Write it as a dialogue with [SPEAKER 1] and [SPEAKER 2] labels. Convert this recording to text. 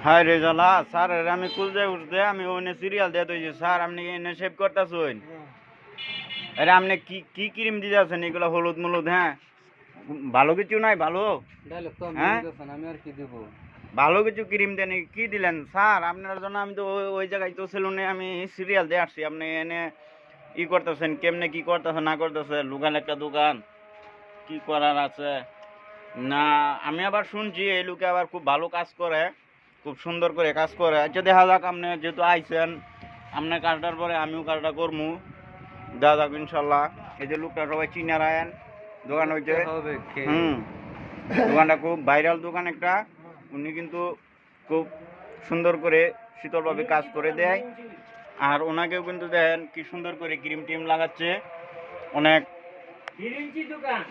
[SPEAKER 1] High রে জালা sir আমি খুঁজতে উঠতে আমি ওনে সিরিয়াল দিয়ে দিয়েছি স্যার আপনি এনে সেভ করতেছেন। আরে আপনি কি কি ক্রিম দিতে আছেন এগুলো হলুদ মলুদ? হ্যাঁ ভালো কিছু নাই ভালো? হ্যাঁ
[SPEAKER 2] আমি আর কি দিব?
[SPEAKER 1] ভালো কিছু ক্রিম দেন কি দিলেন স্যার? আপনার জন্য আমি তো ওই জায়গায় তো সেলুনে আমি সিরিয়াল দিয়ে আসছি, আপনি এনে ই করতেছেন কেমনে কি করতেছেন না করতেছে লোকাল একটা দোকান কি করার আছে না। আমি আবার শুনছি এই লোকে আবার খুব ভালো কাজ করে, খুব সুন্দর করে কাজ করে। আচ্ছা দেখা যাক, আপনি যেহেতু আইছেন আপনার কাজটার পরে আমিও কাজটা করবো, দেখা যাক ইনশাল্লাহ। এই যে লোকটা সবাই চিনে রায়েন দোকান হইতে। দোকানটা খুব ভাইরাল দোকান একটা। উনি কিন্তু খুব সুন্দর করে শীতলভাবে কাজ করে দেয়। আর ওনাকেও কিন্তু দেখেন কি সুন্দর করে ক্রিম টিম লাগাচ্ছে, অনেক দোকান।